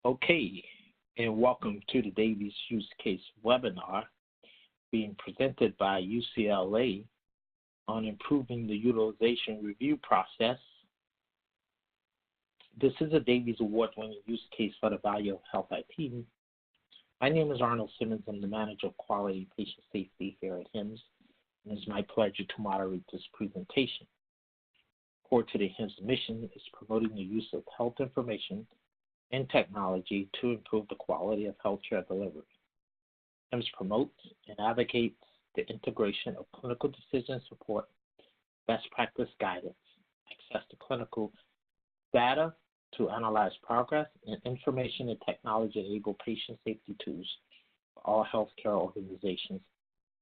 Okay, and welcome to the Davies Use Case webinar being presented by UCLA on improving the utilization review process. This is a Davies Award-winning use case for the value of health IT. My name is Arnold Simmons. I'm the Manager of Quality and Patient Safety here at HIMSS, and it's my pleasure to moderate this presentation. Core to the HIMSS mission is promoting the use of health information and technology to improve the quality of healthcare delivery. HIMSS promotes and advocates the integration of clinical decision support, best practice guidance, access to clinical data to analyze progress, and information and technology-enabled patient safety tools for all healthcare organizations,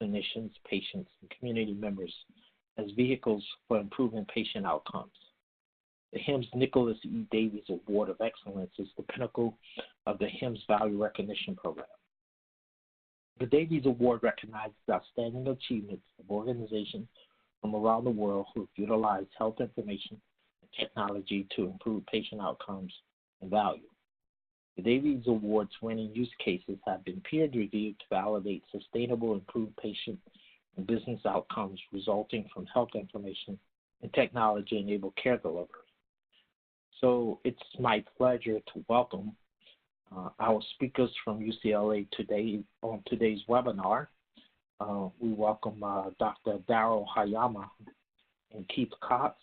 clinicians, patients, and community members as vehicles for improving patient outcomes. The HIMSS Nicholas E. Davies Award of Excellence is the pinnacle of the HIMSS Value Recognition Program. The Davies Award recognizes outstanding achievements of organizations from around the world who have utilized health information and technology to improve patient outcomes and value. The Davies Awards winning use cases have been peer-reviewed to validate sustainable improved patient and business outcomes resulting from health information and technology-enabled care delivery. So it's my pleasure to welcome our speakers from UCLA today on today's webinar. We welcome Dr. Daryl Hayama and Keith Cox.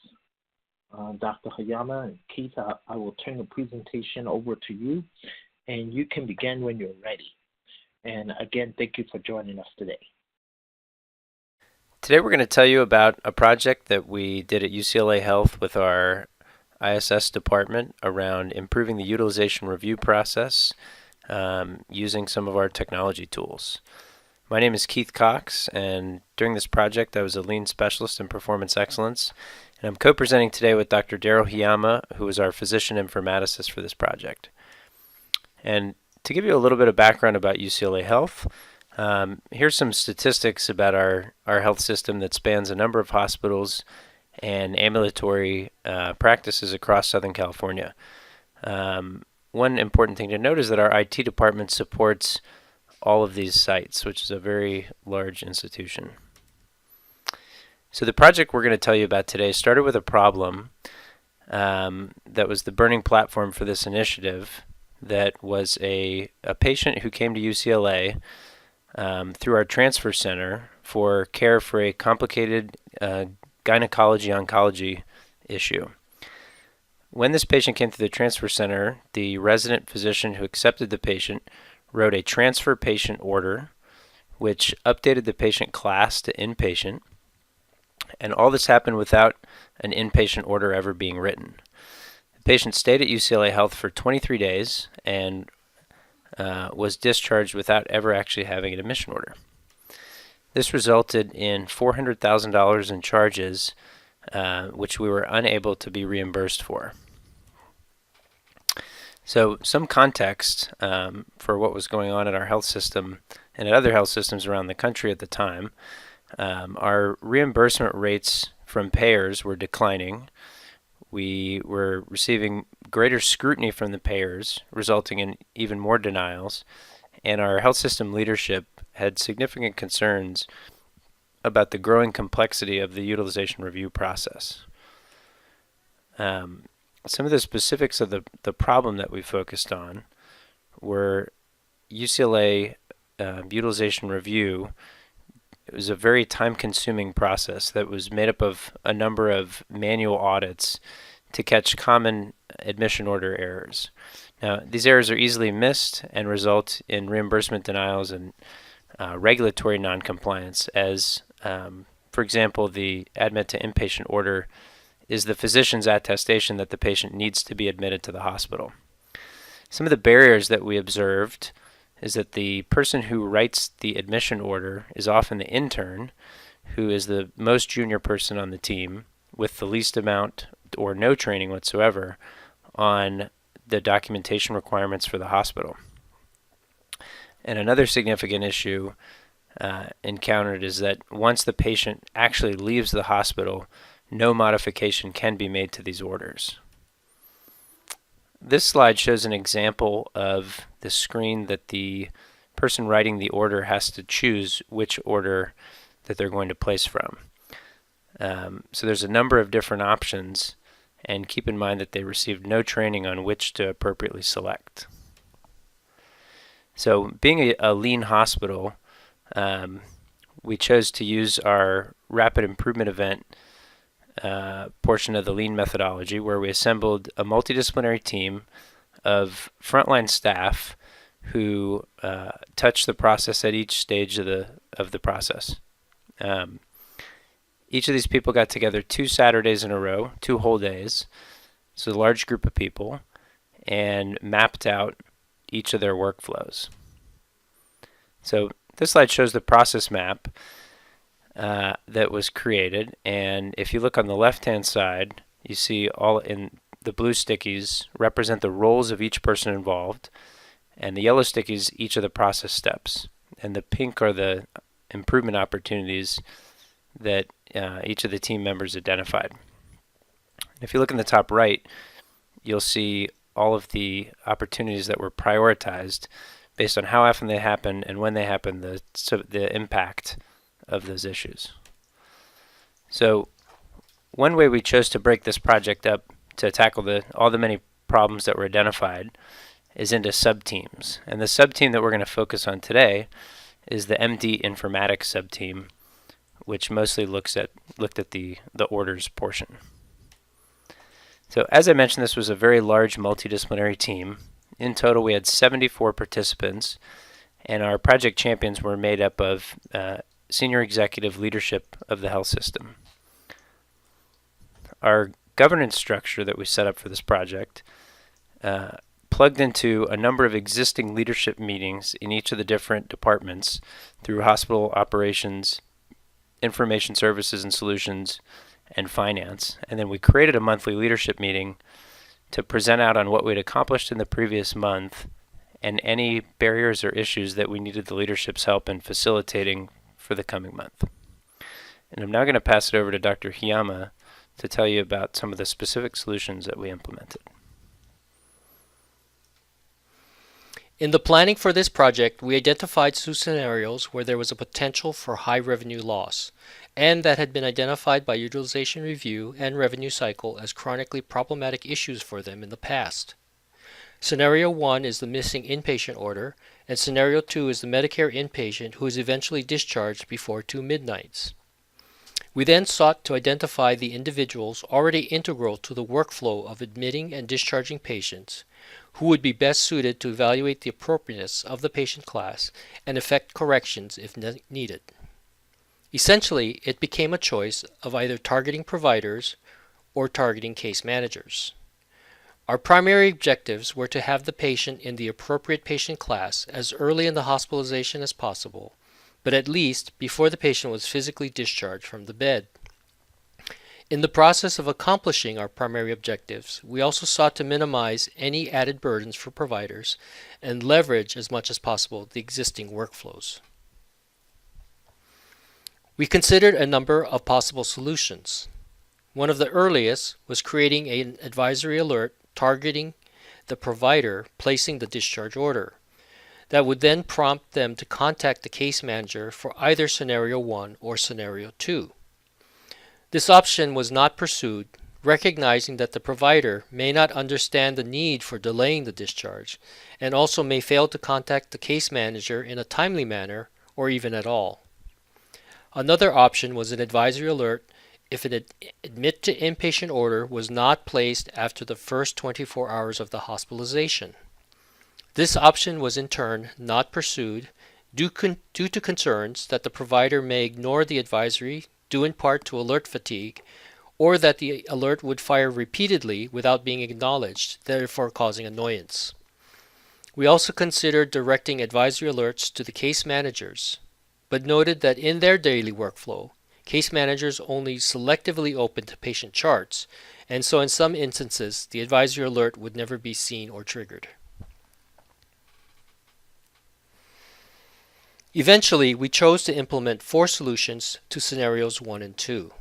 Dr. Hayama and Keith, I will turn the presentation over to you, and you can begin when you're ready. And again, thank you for joining us today. Today we're going to tell you about a project that we did at UCLA Health with our ISS department around improving the utilization review process using some of our technology tools. My name is Keith Cox, and during this project I was a lean specialist in performance excellence, and I'm co-presenting today with Dr. Daryl Hayama, who is our physician informaticist for this project. And to give you a little bit of background about UCLA Health, here's some statistics about our health system that spans a number of hospitals and ambulatory practices across Southern California. One important thing to note is that our IT department supports all of these sites, which is a very large institution. So the project we're going to tell you about today started with a problem that was the burning platform for this initiative. That was a patient who came to UCLA through our transfer center for care for a complicated gynecology-oncology issue. When this patient came through the transfer center, the resident physician who accepted the patient wrote a transfer patient order, which updated the patient class to inpatient, and all this happened without an inpatient order ever being written. The patient stayed at UCLA Health for 23 days and was discharged without ever actually having an admission order. This resulted in $400,000 in charges, which we were unable to be reimbursed for. So some context for what was going on at our health system and at other health systems around the country at the time. Our reimbursement rates from payers were declining. We were receiving greater scrutiny from the payers, resulting in even more denials, and our health system leadership had significant concerns about the growing complexity of the utilization review process. Some of the specifics of the problem that we focused on were UCLA utilization review. It was a very time-consuming process that was made up of a number of manual audits to catch common admission order errors. Now, these errors are easily missed and result in reimbursement denials and regulatory noncompliance as, for example, the admit to inpatient order is the physician's attestation that the patient needs to be admitted to the hospital. Some of the barriers that we observed is that the person who writes the admission order is often the intern, who is the most junior person on the team with the least amount or no training whatsoever on the documentation requirements for the hospital. And another significant issue encountered is that once the patient actually leaves the hospital, no modification can be made to these orders. this slide shows an example of the screen that the person writing the order has to choose which order that they're going to place from. So there's a number of different options, and keep in mind that they received no training on which to appropriately select. So being a lean hospital, we chose to use our rapid improvement event portion of the lean methodology, where we assembled a multidisciplinary team of frontline staff who touch the process at each stage of the process. Each of these people got together 2 Saturdays in a row, 2 whole days, so a large group of people, and mapped out each of their workflows. So this slide shows the process map that was created, and if you look on the left-hand side, you see all in the blue stickies represent the roles of each person involved, and the yellow stickies each of the process steps, and the pink are the improvement opportunities that each of the team members identified. If you look in the top right, you'll see all of the opportunities that were prioritized based on how often they happen and when they happen, the impact of those issues. So one way we chose to break this project up to tackle all the many problems that were identified is into sub-teams. And the sub-team that we're going to focus on today is the MD Informatics sub-team, which mostly looked at the orders portion. So as I mentioned, this was a very large multidisciplinary team. In total, we had 74 participants, and our project champions were made up of senior executive leadership of the health system. Our governance structure that we set up for this project plugged into a number of existing leadership meetings in each of the different departments through hospital operations, information services and solutions, and finance. And then we created a monthly leadership meeting to present out on what we'd accomplished in the previous month and any barriers or issues that we needed the leadership's help in facilitating for the coming month. And I'm now going to pass it over to Dr. Hiyama to tell you about some of the specific solutions that we implemented. In the planning for this project, we identified 2 scenarios where there was a potential for high revenue loss, and that had been identified by utilization review and revenue cycle as chronically problematic issues for them in the past. Scenario 1 is the missing inpatient order, and Scenario 2 is the Medicare inpatient who is eventually discharged before 2 midnights. We then sought to identify the individuals already integral to the workflow of admitting and discharging patients who would be best suited to evaluate the appropriateness of the patient class and effect corrections if needed. Essentially, it became a choice of either targeting providers or targeting case managers. Our primary objectives were to have the patient in the appropriate patient class as early in the hospitalization as possible, but at least before the patient was physically discharged from the bed. In the process of accomplishing our primary objectives, we also sought to minimize any added burdens for providers and leverage as much as possible the existing workflows. We considered a number of possible solutions. One of the earliest was creating an advisory alert targeting the provider placing the discharge order that would then prompt them to contact the case manager for either Scenario 1 or Scenario 2. This option was not pursued, recognizing that the provider may not understand the need for delaying the discharge and also may fail to contact the case manager in a timely manner or even at all. Another option was an advisory alert if an admit to inpatient order was not placed after the first 24 hours of the hospitalization. This option was in turn not pursued due to concerns that the provider may ignore the advisory due in part to alert fatigue, or that the alert would fire repeatedly without being acknowledged, therefore causing annoyance. We also considered directing advisory alerts to the case managers, but noted that in their daily workflow, case managers only selectively open to patient charts, and so in some instances, the advisory alert would never be seen or triggered. Eventually, we chose to implement 4 solutions to scenarios 1 and 2.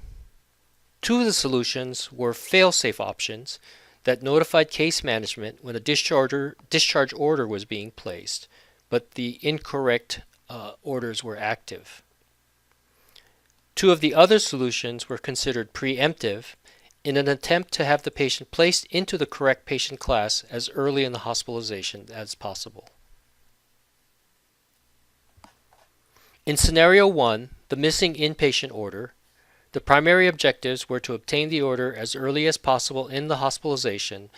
2 of the solutions were fail-safe options that notified case management when a discharge order was being placed, but the incorrect orders were active. Two of the other solutions were considered preemptive in an attempt to have the patient placed into the correct patient class as early in the hospitalization as possible. In scenario 1, the missing inpatient order, the primary objectives were to obtain the order as early as possible in the hospitalization,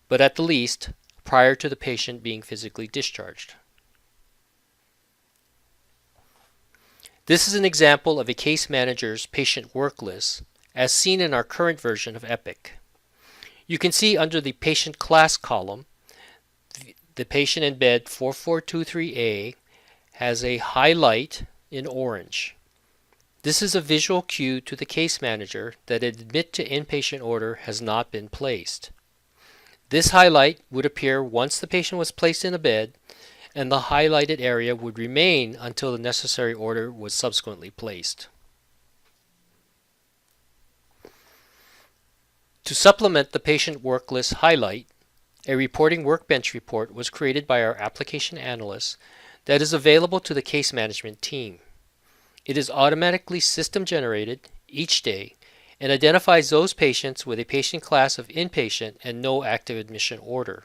but at the least prior to the patient being physically discharged. This is an example of a case manager's patient work list, as seen in our current version of Epic. You can see under the patient class column, the patient in bed 4423A has a highlight in orange. This is a visual cue to the case manager that an admit to inpatient order has not been placed. This highlight would appear once the patient was placed in a bed, and the highlighted area would remain until the necessary order was subsequently placed. To supplement the patient work list highlight, a reporting workbench report was created by our application analyst that is available to the case management team. It is automatically system generated each day and identifies those patients with a patient class of inpatient and no active admission order.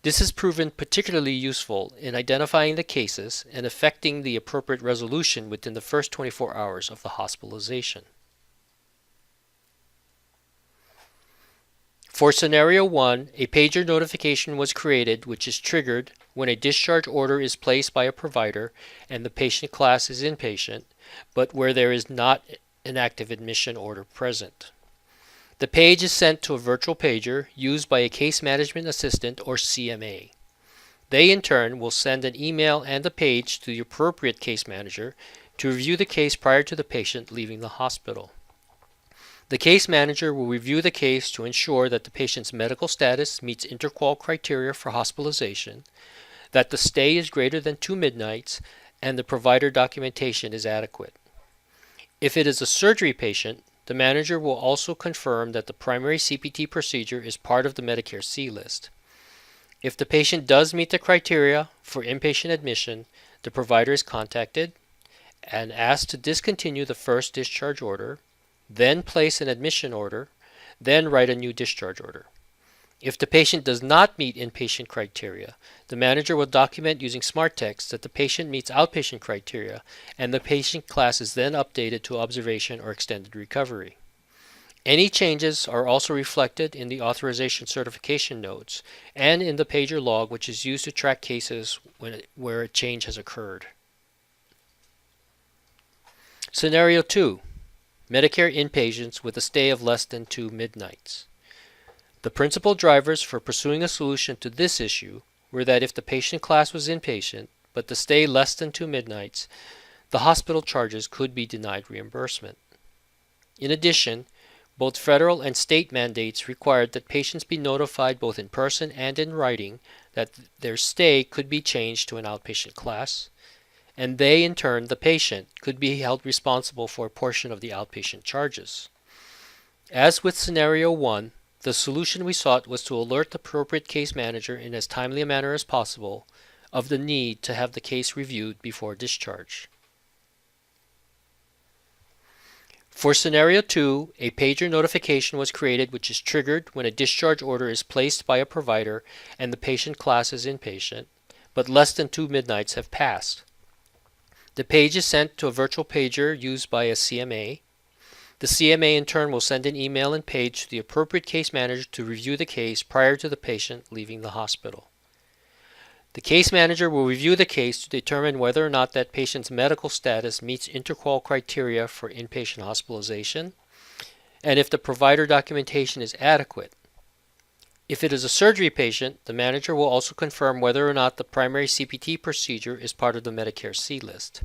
This has proven particularly useful in identifying the cases and effecting the appropriate resolution within the first 24 hours of the hospitalization. For scenario 1, a pager notification was created which is triggered when a discharge order is placed by a provider and the patient class is inpatient, but where there is not an active admission order present. The page is sent to a virtual pager used by a case management assistant or CMA. They in turn will send an email and a page to the appropriate case manager to review the case prior to the patient leaving the hospital. The case manager will review the case to ensure that the patient's medical status meets interqual criteria for hospitalization, that the stay is greater than 2 midnights, and the provider documentation is adequate. If it is a surgery patient, the manager will also confirm that the primary CPT procedure is part of the Medicare C list. If the patient does meet the criteria for inpatient admission, the provider is contacted and asked to discontinue the first discharge order, then place an admission order, then write a new discharge order. If the patient does not meet inpatient criteria, the manager will document using smart text that the patient meets outpatient criteria, and the patient class is then updated to observation or extended recovery. Any changes are also reflected in the authorization certification notes and in the pager log, which is used to track cases where a change has occurred. Scenario 2. Medicare inpatients with a stay of less than 2 midnights. The principal drivers for pursuing a solution to this issue were that if the patient class was inpatient, but the stay less than 2 midnights, the hospital charges could be denied reimbursement. In addition, both federal and state mandates required that patients be notified both in person and in writing that their stay could be changed to an outpatient class, and they, in turn, the patient, could be held responsible for a portion of the outpatient charges. As with scenario 1, the solution we sought was to alert the appropriate case manager in as timely a manner as possible of the need to have the case reviewed before discharge. For scenario 2, a pager notification was created which is triggered when a discharge order is placed by a provider and the patient class is inpatient, but less than 2 midnights have passed. The page is sent to a virtual pager used by a CMA. The CMA in turn will send an email and page to the appropriate case manager to review the case prior to the patient leaving the hospital. The case manager will review the case to determine whether or not that patient's medical status meets interqual criteria for inpatient hospitalization, and if the provider documentation is adequate. If it is a surgery patient, the manager will also confirm whether or not the primary CPT procedure is part of the Medicare C list.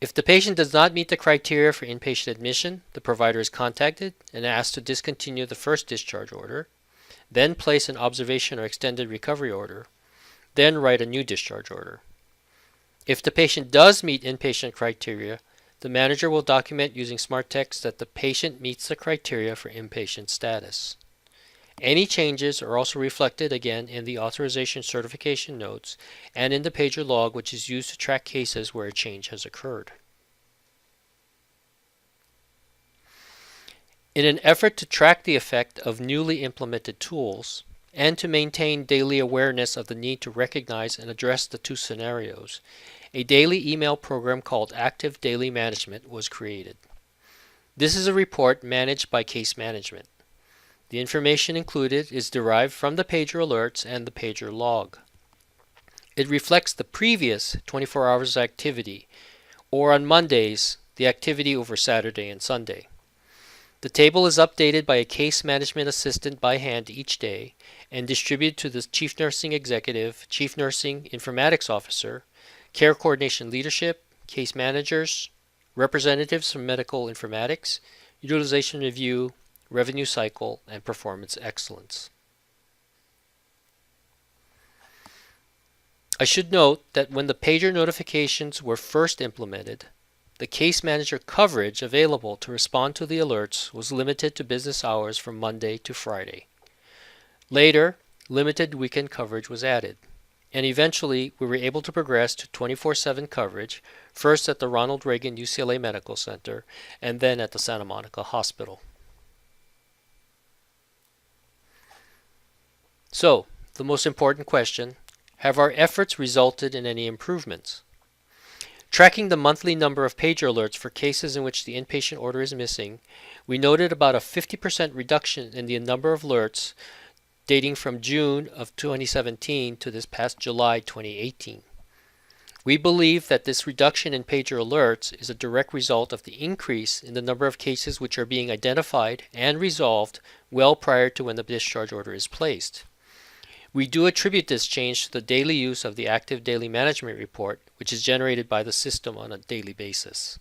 If the patient does not meet the criteria for inpatient admission, the provider is contacted and asked to discontinue the first discharge order, then place an observation or extended recovery order, then write a new discharge order. If the patient does meet inpatient criteria, the manager will document using smart text that the patient meets the criteria for inpatient status. Any changes are also reflected again in the authorization certification notes and in the pager log, which is used to track cases where a change has occurred. In an effort to track the effect of newly implemented tools and to maintain daily awareness of the need to recognize and address the two scenarios, a daily email program called Active Daily Management was created. This is a report managed by Case Management. The information included is derived from the pager alerts and the pager log. It reflects the previous 24 hours activity, or on Mondays, the activity over Saturday and Sunday. The table is updated by a case management assistant by hand each day and distributed to the Chief Nursing Executive, Chief Nursing Informatics Officer, Care Coordination Leadership, case managers, representatives from Medical Informatics, Utilization Review, Revenue Cycle, and Performance Excellence. I should note that when the pager notifications were first implemented, the case manager coverage available to respond to the alerts was limited to business hours from Monday to Friday. Later, limited weekend coverage was added, and eventually we were able to progress to 24/7 coverage, first at the Ronald Reagan UCLA Medical Center and then at the Santa Monica Hospital. So, the most important question, have our efforts resulted in any improvements? Tracking the monthly number of pager alerts for cases in which the inpatient order is missing, we noted about a 50% reduction in the number of alerts dating from June of 2017 to this past July 2018. We believe that this reduction in pager alerts is a direct result of the increase in the number of cases which are being identified and resolved well prior to when the discharge order is placed. We do attribute this change to the daily use of the Active Daily Management Report, which is generated by the system on a daily basis.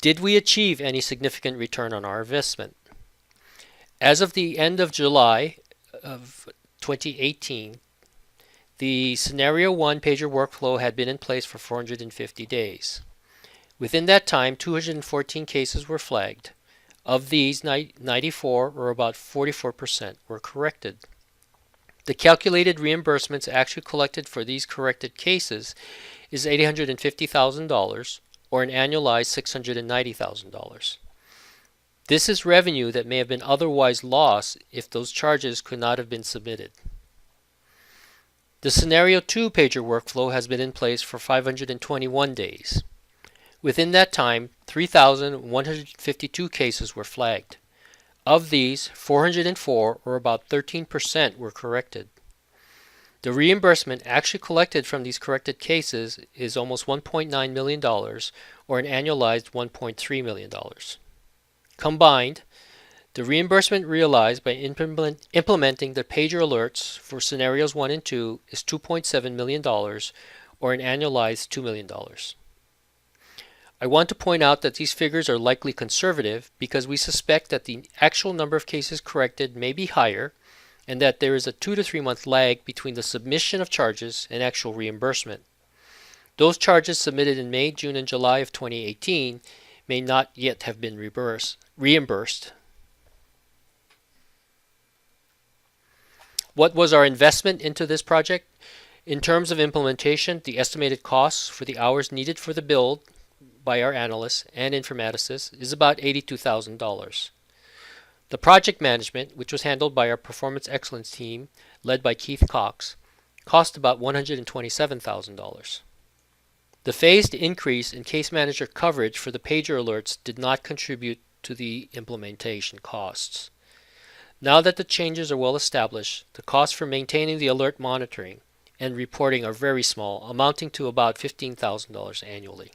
Did we achieve any significant return on our investment? As of the end of July of 2018, the Scenario 1 pager workflow had been in place for 450 days. Within that time, 214 cases were flagged. Of these, 94, or about 44%, were corrected. The calculated reimbursements actually collected for these corrected cases is $850,000, or an annualized $690,000. This is revenue that may have been otherwise lost if those charges could not have been submitted. The Scenario 2 pager workflow has been in place for 521 days. Within that time, 3,152 cases were flagged. Of these, 404, or about 13%, were corrected. The reimbursement actually collected from these corrected cases is almost $1.9 million, or an annualized $1.3 million. Combined, the reimbursement realized by implementing the pager alerts for Scenarios 1 and 2 is $2.7 million, or an annualized $2 million. I want to point out that these figures are likely conservative because we suspect that the actual number of cases corrected may be higher and that there is a 2 to 3 month lag between the submission of charges and actual reimbursement. Those charges submitted in May, June, and July of 2018 may not yet have been reimbursed. What was our investment into this project? In terms of implementation, the estimated costs for the hours needed for the build by our analysts and informaticists is about $82,000. The project management, which was handled by our Performance Excellence team, led by Keith Cox, cost about $127,000. The phased increase in case manager coverage for the pager alerts did not contribute to the implementation costs. Now that the changes are well established, the costs for maintaining the alert monitoring and reporting are very small, amounting to about $15,000 annually.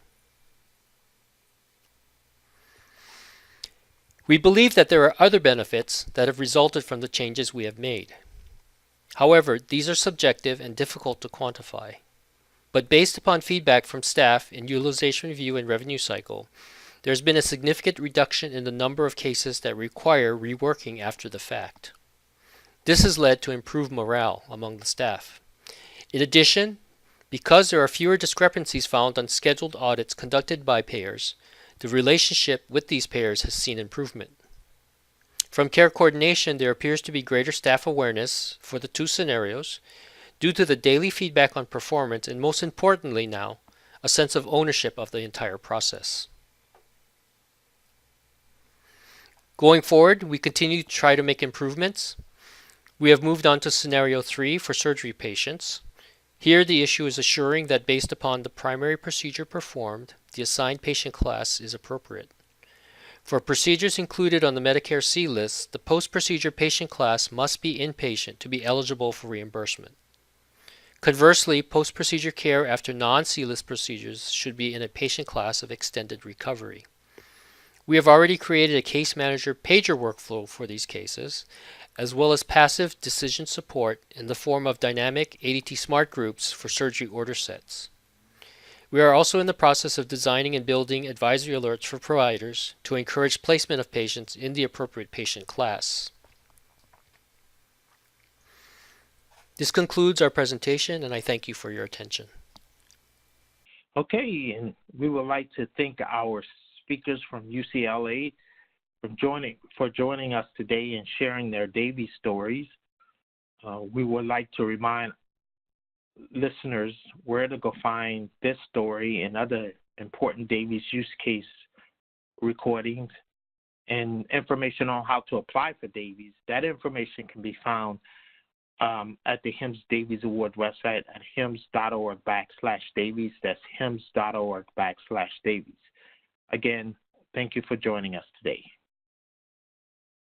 We believe that there are other benefits that have resulted from the changes we have made. However, these are subjective and difficult to quantify. But based upon feedback from staff in Utilization Review and Revenue Cycle, there has been a significant reduction in the number of cases that require reworking after the fact. This has led to improved morale among the staff. In addition, because there are fewer discrepancies found on scheduled audits conducted by payers, the relationship with these payers has seen improvement. From care coordination, there appears to be greater staff awareness for the two scenarios due to the daily feedback on performance and, most importantly now, a sense of ownership of the entire process. Going forward, we continue to try to make improvements. We have moved on to scenario 3 for surgery patients. Here, the issue is assuring that based upon the primary procedure performed, the assigned patient class is appropriate. For procedures included on the Medicare C list, the post-procedure patient class must be inpatient to be eligible for reimbursement. Conversely, post-procedure care after non-C list procedures should be in a patient class of extended recovery. We have already created a case manager pager workflow for these cases, as well as passive decision support in the form of dynamic ADT smart groups for surgery order sets. We are also in the process of designing and building advisory alerts for providers to encourage placement of patients in the appropriate patient class. This concludes our presentation, and I thank you for your attention. Okay, and we would like to thank our speakers from UCLA for joining us today and sharing their Davies stories. We would like to remind listeners where to go find this story and other important Davies use case recordings and information on how to apply for Davies. That information can be found at the HIMSS Davies Award website at hims.org/Davies. That's hims.org/Davies. Again, thank you for joining us today.